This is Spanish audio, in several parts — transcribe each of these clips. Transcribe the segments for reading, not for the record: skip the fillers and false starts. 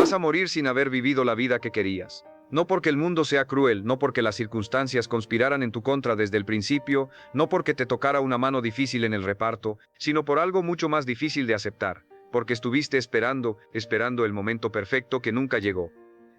vas a morir sin haber vivido la vida que querías. No porque el mundo sea cruel, no porque las circunstancias conspiraran en tu contra desde el principio, no porque te tocara una mano difícil en el reparto, sino por algo mucho más difícil de aceptar, porque estuviste esperando el momento perfecto que nunca llegó.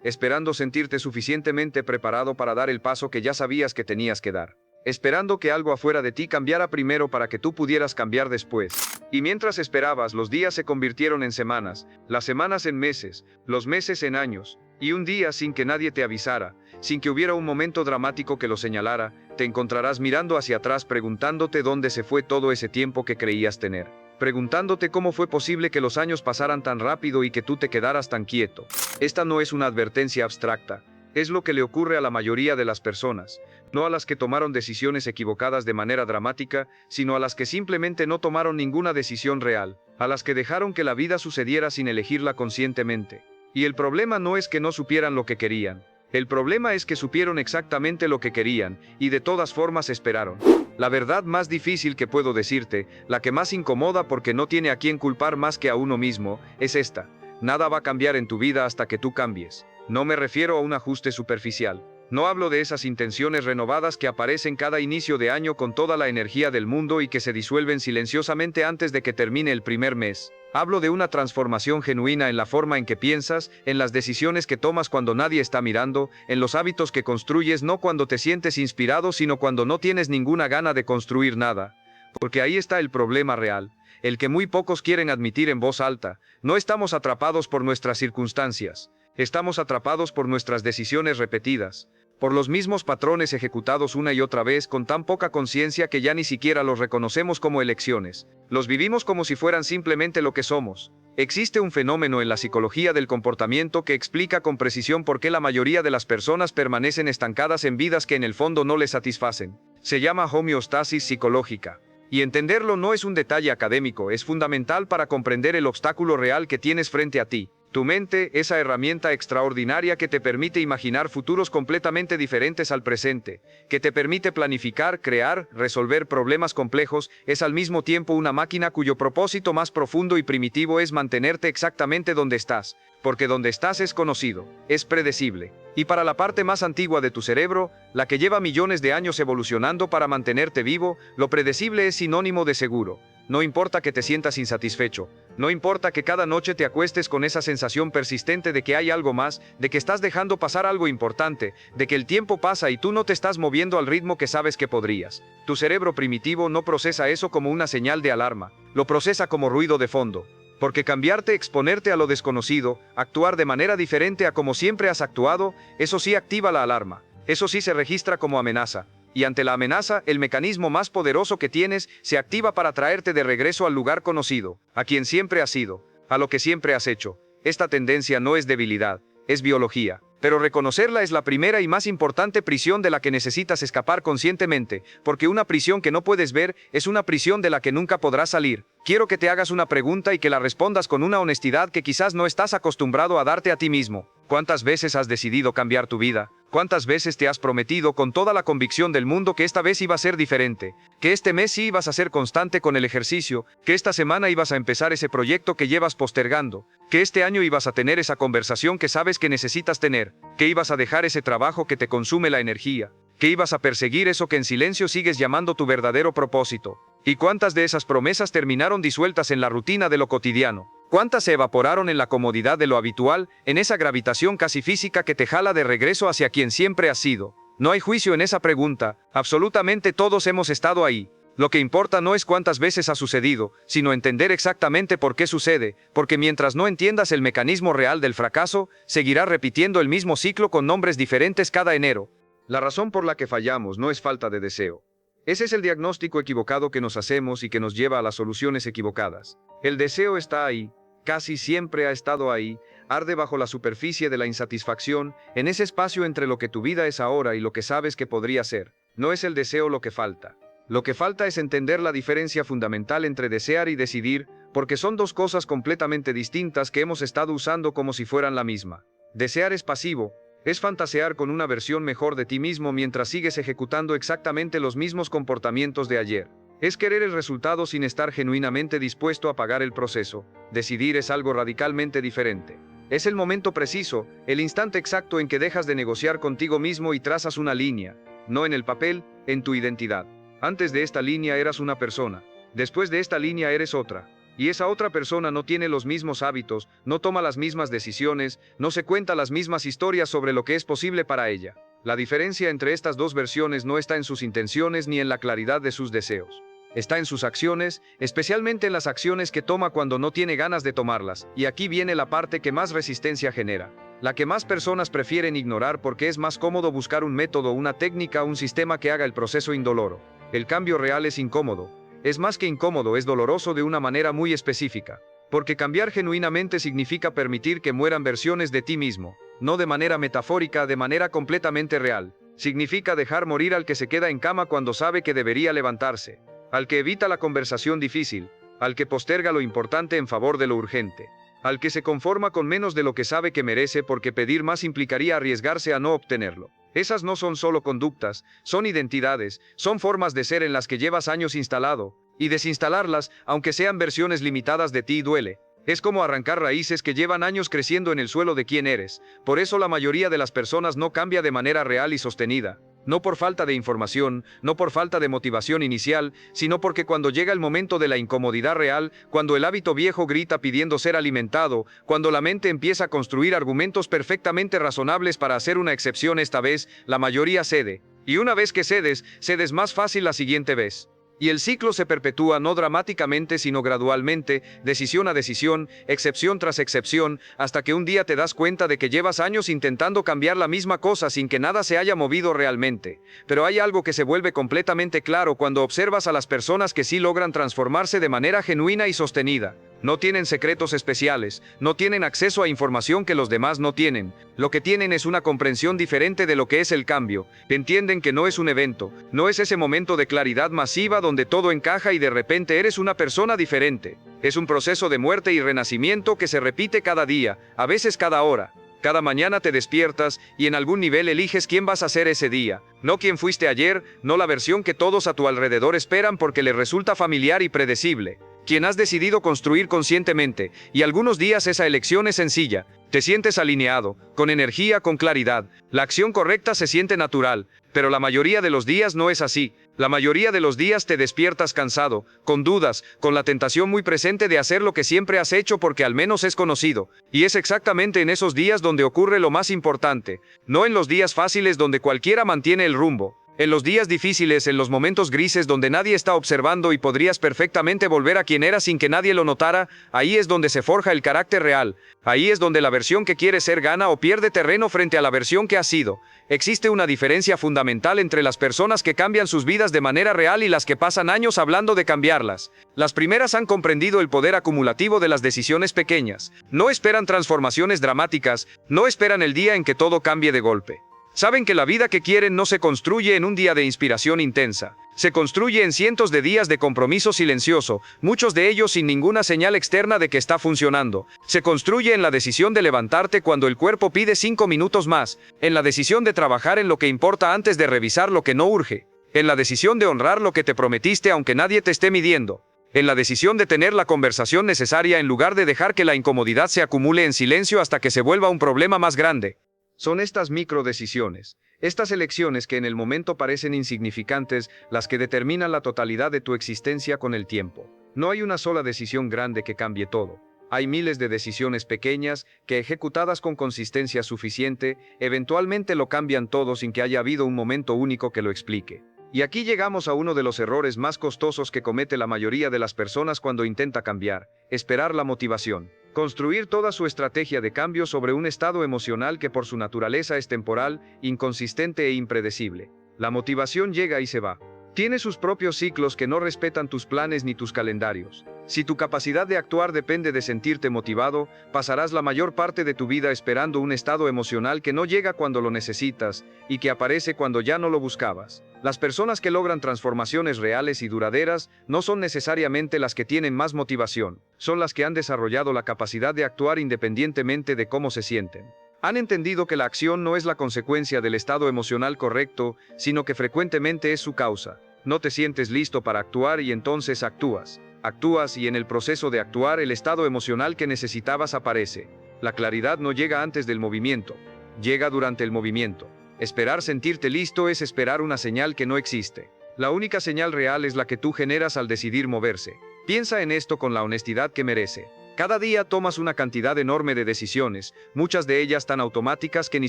Esperando sentirte suficientemente preparado para dar el paso que ya sabías que tenías que dar. Esperando que algo afuera de ti cambiara primero para que tú pudieras cambiar después. Y mientras esperabas, los días se convirtieron en semanas, las semanas en meses, los meses en años, y un día, sin que nadie te avisara, sin que hubiera un momento dramático que lo señalara, te encontrarás mirando hacia atrás preguntándote dónde se fue todo ese tiempo que creías tener. Preguntándote cómo fue posible que los años pasaran tan rápido y que tú te quedaras tan quieto. Esta no es una advertencia abstracta. Es lo que le ocurre a la mayoría de las personas, no a las que tomaron decisiones equivocadas de manera dramática, sino a las que simplemente no tomaron ninguna decisión real, a las que dejaron que la vida sucediera sin elegirla conscientemente. Y el problema no es que no supieran lo que querían, el problema es que supieron exactamente lo que querían, y de todas formas esperaron. La verdad más difícil que puedo decirte, la que más incomoda porque no tiene a quién culpar más que a uno mismo, es esta: nada va a cambiar en tu vida hasta que tú cambies. No me refiero a un ajuste superficial. No hablo de esas intenciones renovadas que aparecen cada inicio de año con toda la energía del mundo y que se disuelven silenciosamente antes de que termine el primer mes. Hablo de una transformación genuina en la forma en que piensas, en las decisiones que tomas cuando nadie está mirando, en los hábitos que construyes no cuando te sientes inspirado sino cuando no tienes ninguna gana de construir nada. Porque ahí está el problema real, el que muy pocos quieren admitir en voz alta. No estamos atrapados por nuestras circunstancias. Estamos atrapados por nuestras decisiones repetidas, por los mismos patrones ejecutados una y otra vez con tan poca conciencia que ya ni siquiera los reconocemos como elecciones. Los vivimos como si fueran simplemente lo que somos. Existe un fenómeno en la psicología del comportamiento que explica con precisión por qué la mayoría de las personas permanecen estancadas en vidas que en el fondo no les satisfacen. Se llama homeostasis psicológica. Y entenderlo no es un detalle académico, es fundamental para comprender el obstáculo real que tienes frente a ti. Tu mente, esa herramienta extraordinaria que te permite imaginar futuros completamente diferentes al presente, que te permite planificar, crear, resolver problemas complejos, es al mismo tiempo una máquina cuyo propósito más profundo y primitivo es mantenerte exactamente donde estás, porque donde estás es conocido, es predecible. Y para la parte más antigua de tu cerebro, la que lleva millones de años evolucionando para mantenerte vivo, lo predecible es sinónimo de seguro. No importa que te sientas insatisfecho, no importa que cada noche te acuestes con esa sensación persistente de que hay algo más, de que estás dejando pasar algo importante, de que el tiempo pasa y tú no te estás moviendo al ritmo que sabes que podrías. Tu cerebro primitivo no procesa eso como una señal de alarma, lo procesa como ruido de fondo. Porque cambiarte, exponerte a lo desconocido, actuar de manera diferente a como siempre has actuado, eso sí activa la alarma, eso sí se registra como amenaza. Y ante la amenaza, el mecanismo más poderoso que tienes se activa para traerte de regreso al lugar conocido, a quien siempre has sido, a lo que siempre has hecho. Esta tendencia no es debilidad, es biología. Pero reconocerla es la primera y más importante prisión de la que necesitas escapar conscientemente, porque una prisión que no puedes ver es una prisión de la que nunca podrás salir. Quiero que te hagas una pregunta y que la respondas con una honestidad que quizás no estás acostumbrado a darte a ti mismo. ¿Cuántas veces has decidido cambiar tu vida? ¿Cuántas veces te has prometido con toda la convicción del mundo que esta vez iba a ser diferente? Que este mes sí ibas a ser constante con el ejercicio, que esta semana ibas a empezar ese proyecto que llevas postergando, que este año ibas a tener esa conversación que sabes que necesitas tener, que ibas a dejar ese trabajo que te consume la energía, que ibas a perseguir eso que en silencio sigues llamando tu verdadero propósito. ¿Y cuántas de esas promesas terminaron disueltas en la rutina de lo cotidiano? ¿Cuántas se evaporaron en la comodidad de lo habitual, en esa gravitación casi física que te jala de regreso hacia quien siempre has sido? No hay juicio en esa pregunta, absolutamente todos hemos estado ahí. Lo que importa no es cuántas veces ha sucedido, sino entender exactamente por qué sucede, porque mientras no entiendas el mecanismo real del fracaso, seguirás repitiendo el mismo ciclo con nombres diferentes cada enero. La razón por la que fallamos no es falta de deseo. Ese es el diagnóstico equivocado que nos hacemos y que nos lleva a las soluciones equivocadas. El deseo está ahí, casi siempre ha estado ahí, arde bajo la superficie de la insatisfacción, en ese espacio entre lo que tu vida es ahora y lo que sabes que podría ser. No es el deseo lo que falta. Lo que falta es entender la diferencia fundamental entre desear y decidir, porque son dos cosas completamente distintas que hemos estado usando como si fueran la misma. Desear es pasivo. Es fantasear con una versión mejor de ti mismo mientras sigues ejecutando exactamente los mismos comportamientos de ayer. Es querer el resultado sin estar genuinamente dispuesto a pagar el proceso. Decidir es algo radicalmente diferente. Es el momento preciso, el instante exacto en que dejas de negociar contigo mismo y trazas una línea, no en el papel, en tu identidad. Antes de esta línea eras una persona, después de esta línea eres otra. Y esa otra persona no tiene los mismos hábitos, no toma las mismas decisiones, no se cuenta las mismas historias sobre lo que es posible para ella. La diferencia entre estas dos versiones no está en sus intenciones ni en la claridad de sus deseos. Está en sus acciones, especialmente en las acciones que toma cuando no tiene ganas de tomarlas, y aquí viene la parte que más resistencia genera. La que más personas prefieren ignorar porque es más cómodo buscar un método, una técnica, un sistema que haga el proceso indoloro. El cambio real es incómodo. Es más que incómodo, es doloroso de una manera muy específica. Porque cambiar genuinamente significa permitir que mueran versiones de ti mismo, no de manera metafórica, de manera completamente real. Significa dejar morir al que se queda en cama cuando sabe que debería levantarse, al que evita la conversación difícil, al que posterga lo importante en favor de lo urgente, al que se conforma con menos de lo que sabe que merece porque pedir más implicaría arriesgarse a no obtenerlo. Esas no son solo conductas, son identidades, son formas de ser en las que llevas años instalado, y desinstalarlas, aunque sean versiones limitadas de ti, duele. Es como arrancar raíces que llevan años creciendo en el suelo de quién eres. Por eso la mayoría de las personas no cambia de manera real y sostenida. No por falta de información, no por falta de motivación inicial, sino porque cuando llega el momento de la incomodidad real, cuando el hábito viejo grita pidiendo ser alimentado, cuando la mente empieza a construir argumentos perfectamente razonables para hacer una excepción esta vez, la mayoría cede. Y una vez que cedes, cedes más fácil la siguiente vez. Y el ciclo se perpetúa no dramáticamente sino gradualmente, decisión a decisión, excepción tras excepción, hasta que un día te das cuenta de que llevas años intentando cambiar la misma cosa sin que nada se haya movido realmente. Pero hay algo que se vuelve completamente claro cuando observas a las personas que sí logran transformarse de manera genuina y sostenida. No tienen secretos especiales, no tienen acceso a información que los demás no tienen. Lo que tienen es una comprensión diferente de lo que es el cambio. Entienden que no es un evento, no es ese momento de claridad masiva donde todo encaja y de repente eres una persona diferente. Es un proceso de muerte y renacimiento que se repite cada día, a veces cada hora. Cada mañana te despiertas y en algún nivel eliges quién vas a ser ese día. No quién fuiste ayer, no la versión que todos a tu alrededor esperan porque les resulta familiar y predecible. Quien has decidido construir conscientemente, y algunos días esa elección es sencilla. Te sientes alineado, con energía, con claridad. La acción correcta se siente natural, pero la mayoría de los días no es así. La mayoría de los días te despiertas cansado, con dudas, con la tentación muy presente de hacer lo que siempre has hecho porque al menos es conocido. Y es exactamente en esos días donde ocurre lo más importante, no en los días fáciles donde cualquiera mantiene el rumbo. En los días difíciles, en los momentos grises donde nadie está observando y podrías perfectamente volver a quien eras sin que nadie lo notara, ahí es donde se forja el carácter real. Ahí es donde la versión que quieres ser gana o pierde terreno frente a la versión que has sido. Existe una diferencia fundamental entre las personas que cambian sus vidas de manera real y las que pasan años hablando de cambiarlas. Las primeras han comprendido el poder acumulativo de las decisiones pequeñas. No esperan transformaciones dramáticas, no esperan el día en que todo cambie de golpe. Saben que la vida que quieren no se construye en un día de inspiración intensa. Se construye en cientos de días de compromiso silencioso, muchos de ellos sin ninguna señal externa de que está funcionando. Se construye en la decisión de levantarte cuando el cuerpo pide 5 minutos más, en la decisión de trabajar en lo que importa antes de revisar lo que no urge, en la decisión de honrar lo que te prometiste aunque nadie te esté midiendo, en la decisión de tener la conversación necesaria en lugar de dejar que la incomodidad se acumule en silencio hasta que se vuelva un problema más grande. Son estas microdecisiones, estas elecciones que en el momento parecen insignificantes, las que determinan la totalidad de tu existencia con el tiempo. No hay una sola decisión grande que cambie todo. Hay miles de decisiones pequeñas que, ejecutadas con consistencia suficiente, eventualmente lo cambian todo sin que haya habido un momento único que lo explique. Y aquí llegamos a uno de los errores más costosos que comete la mayoría de las personas cuando intenta cambiar: esperar la motivación. Construir toda su estrategia de cambio sobre un estado emocional que por su naturaleza es temporal, inconsistente e impredecible. La motivación llega y se va. Tiene sus propios ciclos que no respetan tus planes ni tus calendarios. Si tu capacidad de actuar depende de sentirte motivado, pasarás la mayor parte de tu vida esperando un estado emocional que no llega cuando lo necesitas y que aparece cuando ya no lo buscabas. Las personas que logran transformaciones reales y duraderas no son necesariamente las que tienen más motivación, son las que han desarrollado la capacidad de actuar independientemente de cómo se sienten. Han entendido que la acción no es la consecuencia del estado emocional correcto, sino que frecuentemente es su causa. No te sientes listo para actuar y entonces actúas. Actúas y en el proceso de actuar el estado emocional que necesitabas aparece. La claridad no llega antes del movimiento, llega durante el movimiento. Esperar sentirte listo es esperar una señal que no existe. La única señal real es la que tú generas al decidir moverse. Piensa en esto con la honestidad que merece. Cada día tomas una cantidad enorme de decisiones, muchas de ellas tan automáticas que ni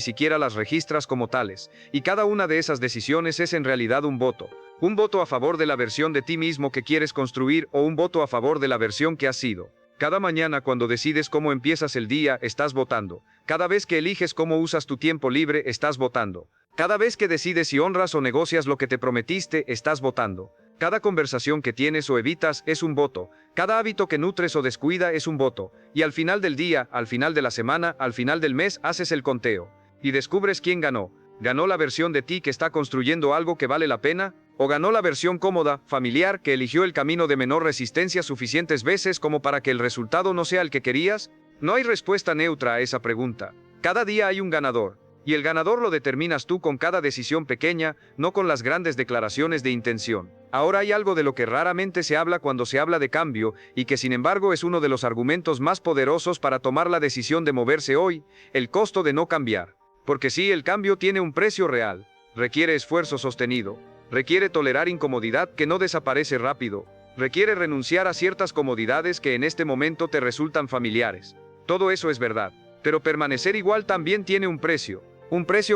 siquiera las registras como tales, y cada una de esas decisiones es en realidad un voto. Un voto a favor de la versión de ti mismo que quieres construir o un voto a favor de la versión que has sido. Cada mañana cuando decides cómo empiezas el día, estás votando. Cada vez que eliges cómo usas tu tiempo libre, estás votando. Cada vez que decides si honras o negocias lo que te prometiste, estás votando. Cada conversación que tienes o evitas es un voto. Cada hábito que nutres o descuida es un voto. Y al final del día, al final de la semana, al final del mes, haces el conteo. Y descubres quién ganó. ¿Ganó la versión de ti que está construyendo algo que vale la pena? ¿O ganó la versión cómoda, familiar, que eligió el camino de menor resistencia suficientes veces como para que el resultado no sea el que querías? No hay respuesta neutra a esa pregunta. Cada día hay un ganador. Y el ganador lo determinas tú con cada decisión pequeña, no con las grandes declaraciones de intención. Ahora hay algo de lo que raramente se habla cuando se habla de cambio, y que sin embargo es uno de los argumentos más poderosos para tomar la decisión de moverse hoy, el costo de no cambiar. Porque sí, el cambio tiene un precio real, requiere esfuerzo sostenido, requiere tolerar incomodidad que no desaparece rápido, requiere renunciar a ciertas comodidades que en este momento te resultan familiares. Todo eso es verdad, pero permanecer igual también tiene un precio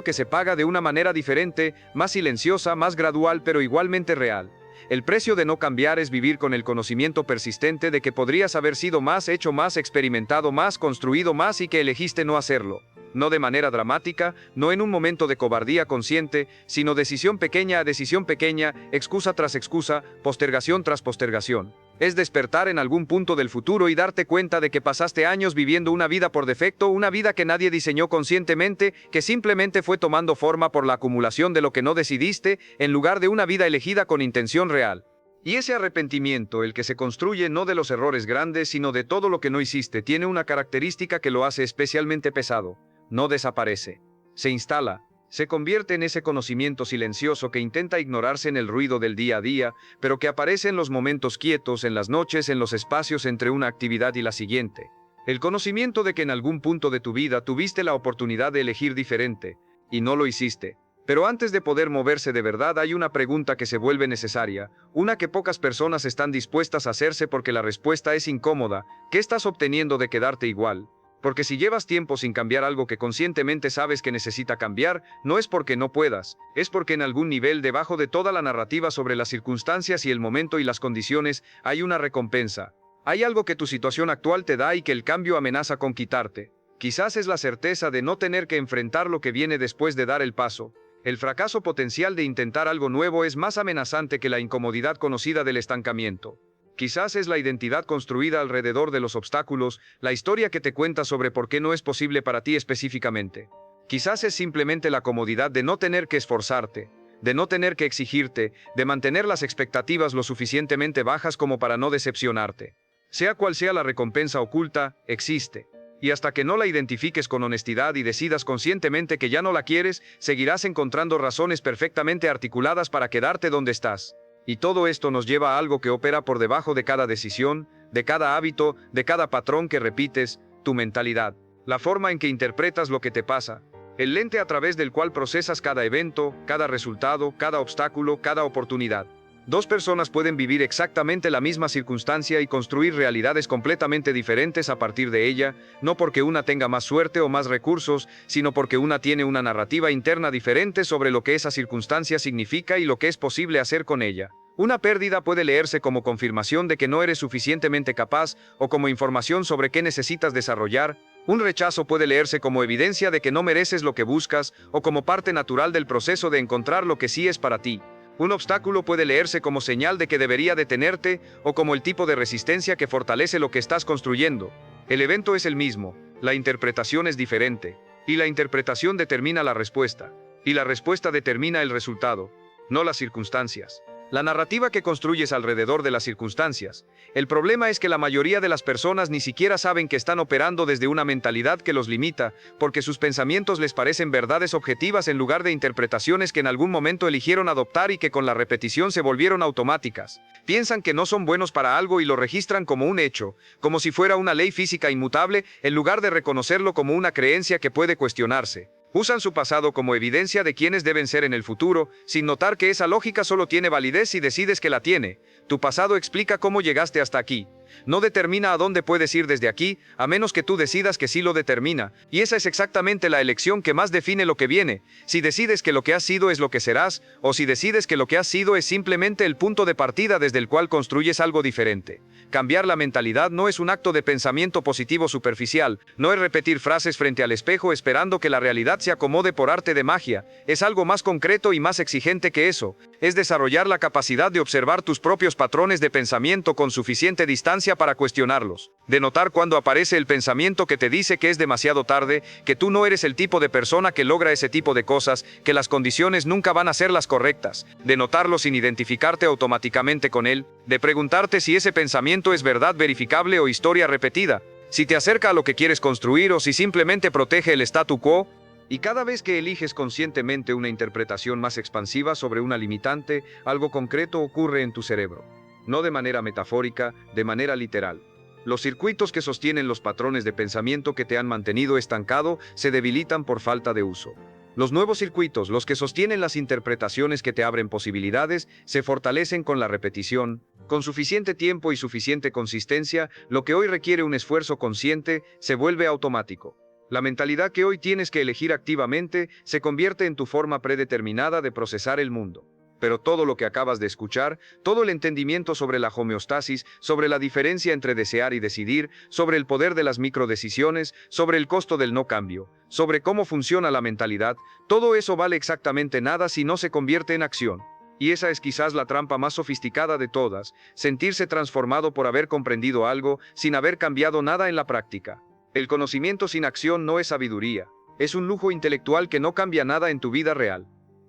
que se paga de una manera diferente, más silenciosa, más gradual, pero igualmente real. El precio de no cambiar es vivir con el conocimiento persistente de que podrías haber sido más, hecho más, experimentado más, construido más y que elegiste no hacerlo. No de manera dramática, no en un momento de cobardía consciente, sino decisión pequeña a decisión pequeña, excusa tras excusa, postergación tras postergación. Es despertar en algún punto del futuro y darte cuenta de que pasaste años viviendo una vida por defecto, una vida que nadie diseñó conscientemente, que simplemente fue tomando forma por la acumulación de lo que no decidiste, en lugar de una vida elegida con intención real. Y ese arrepentimiento, el que se construye no de los errores grandes, sino de todo lo que no hiciste, tiene una característica que lo hace especialmente pesado. No desaparece. Se instala. Se convierte en ese conocimiento silencioso que intenta ignorarse en el ruido del día a día, pero que aparece en los momentos quietos, en las noches, en los espacios entre una actividad y la siguiente. El conocimiento de que en algún punto de tu vida tuviste la oportunidad de elegir diferente, y no lo hiciste. Pero antes de poder moverse de verdad hay una pregunta que se vuelve necesaria, una que pocas personas están dispuestas a hacerse porque la respuesta es incómoda. ¿Qué estás obteniendo de quedarte igual? Porque si llevas tiempo sin cambiar algo que conscientemente sabes que necesita cambiar, no es porque no puedas, es porque en algún nivel debajo de toda la narrativa sobre las circunstancias y el momento y las condiciones, hay una recompensa. Hay algo que tu situación actual te da y que el cambio amenaza con quitarte. Quizás es la certeza de no tener que enfrentar lo que viene después de dar el paso. El fracaso potencial de intentar algo nuevo es más amenazante que la incomodidad conocida del estancamiento. Quizás es la identidad construida alrededor de los obstáculos, la historia que te cuenta sobre por qué no es posible para ti específicamente. Quizás es simplemente la comodidad de no tener que esforzarte, de no tener que exigirte, de mantener las expectativas lo suficientemente bajas como para no decepcionarte. Sea cual sea la recompensa oculta, existe. Y hasta que no la identifiques con honestidad y decidas conscientemente que ya no la quieres, seguirás encontrando razones perfectamente articuladas para quedarte donde estás. Y todo esto nos lleva a algo que opera por debajo de cada decisión, de cada hábito, de cada patrón que repites, tu mentalidad, la forma en que interpretas lo que te pasa, el lente a través del cual procesas cada evento, cada resultado, cada obstáculo, cada oportunidad. Dos personas pueden vivir exactamente la misma circunstancia y construir realidades completamente diferentes a partir de ella, no porque una tenga más suerte o más recursos, sino porque una tiene una narrativa interna diferente sobre lo que esa circunstancia significa y lo que es posible hacer con ella. Una pérdida puede leerse como confirmación de que no eres suficientemente capaz o como información sobre qué necesitas desarrollar. Un rechazo puede leerse como evidencia de que no mereces lo que buscas o como parte natural del proceso de encontrar lo que sí es para ti. Un obstáculo puede leerse como señal de que debería detenerte o como el tipo de resistencia que fortalece lo que estás construyendo. El evento es el mismo, la interpretación es diferente, y la interpretación determina la respuesta, y la respuesta determina el resultado, no las circunstancias. la narrativa que construyes alrededor de las circunstancias. El problema es que la mayoría de las personas ni siquiera saben que están operando desde una mentalidad que los limita, porque sus pensamientos les parecen verdades objetivas en lugar de interpretaciones que en algún momento eligieron adoptar y que con la repetición se volvieron automáticas. Piensan que no son buenos para algo y lo registran como un hecho, como si fuera una ley física inmutable, en lugar de reconocerlo como una creencia que puede cuestionarse. Usan su pasado como evidencia de quiénes deben ser en el futuro, sin notar que esa lógica solo tiene validez si decides que la tiene. Tu pasado explica cómo llegaste hasta aquí. No determina a dónde puedes ir desde aquí, a menos que tú decidas que sí lo determina. Y esa es exactamente la elección que más define lo que viene. Si decides que lo que has sido es lo que serás, o si decides que lo que has sido es simplemente el punto de partida desde el cual construyes algo diferente. Cambiar la mentalidad no es un acto de pensamiento positivo superficial, no es repetir frases frente al espejo esperando que la realidad se acomode por arte de magia, es algo más concreto y más exigente que eso. Es desarrollar la capacidad de observar tus propios patrones de pensamiento con suficiente distancia para cuestionarlos. De notar cuando aparece el pensamiento que te dice que es demasiado tarde, que tú no eres el tipo de persona que logra ese tipo de cosas, que las condiciones nunca van a ser las correctas. De notarlo sin identificarte automáticamente con él. De preguntarte si ese pensamiento es verdad verificable o historia repetida. Si te acerca a lo que quieres construir o si simplemente protege el statu quo. Y cada vez que eliges conscientemente una interpretación más expansiva sobre una limitante, algo concreto ocurre en tu cerebro. No de manera metafórica, de manera literal. Los circuitos que sostienen los patrones de pensamiento que te han mantenido estancado se debilitan por falta de uso. Los nuevos circuitos, los que sostienen las interpretaciones que te abren posibilidades, se fortalecen con la repetición. Con suficiente tiempo y suficiente consistencia, lo que hoy requiere un esfuerzo consciente se vuelve automático. La mentalidad que hoy tienes que elegir activamente se convierte en tu forma predeterminada de procesar el mundo. Pero todo lo que acabas de escuchar, todo el entendimiento sobre la homeostasis, sobre la diferencia entre desear y decidir, sobre el poder de las microdecisiones, sobre el costo del no cambio, sobre cómo funciona la mentalidad, todo eso vale exactamente nada si no se convierte en acción. Y esa es quizás la trampa más sofisticada de todas, sentirse transformado por haber comprendido algo sin haber cambiado nada en la práctica. El conocimiento sin acción no es sabiduría, es un lujo intelectual que no cambia nada en tu vida real.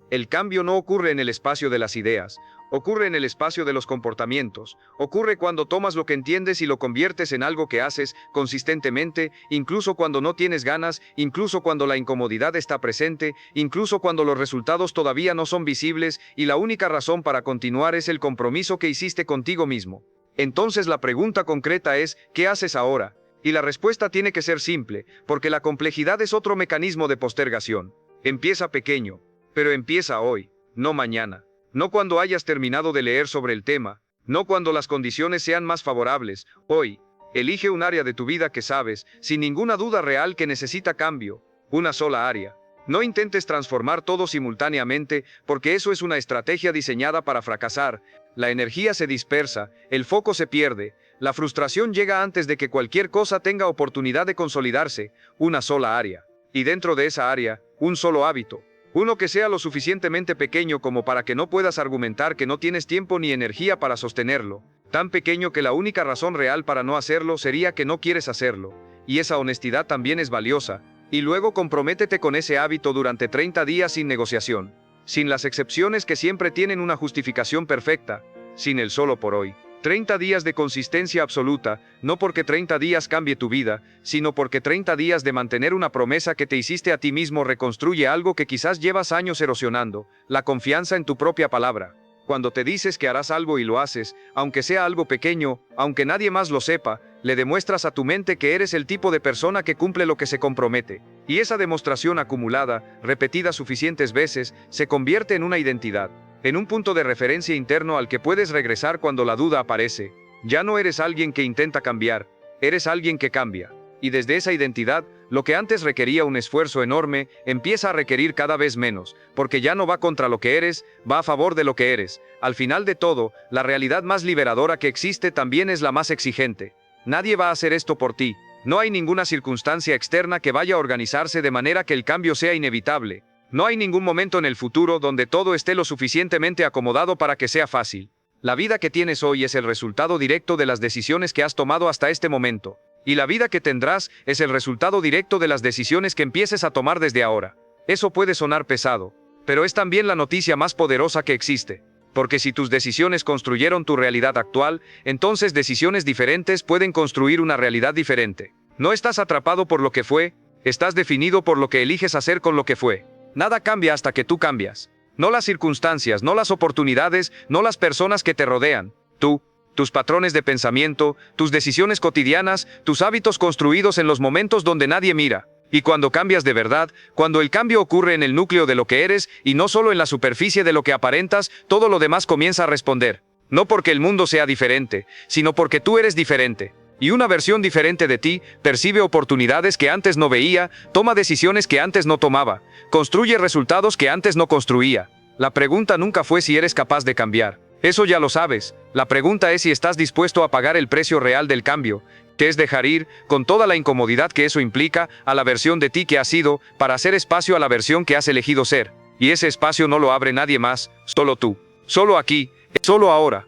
El cambio no ocurre en el espacio de las ideas, ocurre en el espacio de los comportamientos, ocurre cuando tomas lo que entiendes y lo conviertes en algo que haces consistentemente, incluso cuando no tienes ganas, incluso cuando la incomodidad está presente, incluso cuando los resultados todavía no son visibles y la única razón para continuar es el compromiso que hiciste contigo mismo. Entonces la pregunta concreta es, ¿qué haces ahora? Y la respuesta tiene que ser simple, porque la complejidad es otro mecanismo de postergación. Empieza pequeño. Pero empieza hoy, no mañana, no cuando hayas terminado de leer sobre el tema, no cuando las condiciones sean más favorables, hoy. Elige un área de tu vida que sabes, sin ninguna duda real, que necesita cambio, una sola área. No intentes transformar todo simultáneamente, porque eso es una estrategia diseñada para fracasar. La energía se dispersa, el foco se pierde, la frustración llega antes de que cualquier cosa tenga oportunidad de consolidarse, una sola área. Y dentro de esa área, un solo hábito. Uno que sea lo suficientemente pequeño como para que no puedas argumentar que no tienes tiempo ni energía para sostenerlo. Tan pequeño que la única razón real para no hacerlo sería que no quieres hacerlo. Y esa honestidad también es valiosa. Y luego comprométete con ese hábito durante 30 días sin negociación. Sin las excepciones que siempre tienen una justificación perfecta. Sin el solo por hoy. 30 días de consistencia absoluta, no porque 30 días cambie tu vida, sino porque 30 días de mantener una promesa que te hiciste a ti mismo reconstruye algo que quizás llevas años erosionando, la confianza en tu propia palabra. Cuando te dices que harás algo y lo haces, aunque sea algo pequeño, aunque nadie más lo sepa, le demuestras a tu mente que eres el tipo de persona que cumple lo que se compromete. Y esa demostración acumulada, repetida suficientes veces, se convierte en una identidad. En un punto de referencia interno al que puedes regresar cuando la duda aparece. Ya no eres alguien que intenta cambiar, eres alguien que cambia. Y desde esa identidad, lo que antes requería un esfuerzo enorme, empieza a requerir cada vez menos, porque ya no va contra lo que eres, va a favor de lo que eres. Al final de todo, la realidad más liberadora que existe también es la más exigente. Nadie va a hacer esto por ti. No hay ninguna circunstancia externa que vaya a organizarse de manera que el cambio sea inevitable. No hay ningún momento en el futuro donde todo esté lo suficientemente acomodado para que sea fácil. La vida que tienes hoy es el resultado directo de las decisiones que has tomado hasta este momento. Y la vida que tendrás es el resultado directo de las decisiones que empieces a tomar desde ahora. Eso puede sonar pesado, pero es también la noticia más poderosa que existe. Porque si tus decisiones construyeron tu realidad actual, entonces decisiones diferentes pueden construir una realidad diferente. No estás atrapado por lo que fue, estás definido por lo que eliges hacer con lo que fue. Nada cambia hasta que tú cambias. No las circunstancias, no las oportunidades, no las personas que te rodean. Tú, tus patrones de pensamiento, tus decisiones cotidianas, tus hábitos construidos en los momentos donde nadie mira. Y cuando cambias de verdad, cuando el cambio ocurre en el núcleo de lo que eres y no solo en la superficie de lo que aparentas, todo lo demás comienza a responder. No porque el mundo sea diferente, sino porque tú eres diferente. Y una versión diferente de ti percibe oportunidades que antes no veía, toma decisiones que antes no tomaba, construye resultados que antes no construía. La pregunta nunca fue si eres capaz de cambiar. Eso ya lo sabes. La pregunta es si estás dispuesto a pagar el precio real del cambio, que es dejar ir, con toda la incomodidad que eso implica, a la versión de ti que has sido, para hacer espacio a la versión que has elegido ser. Y ese espacio no lo abre nadie más, solo tú. Solo aquí, solo ahora.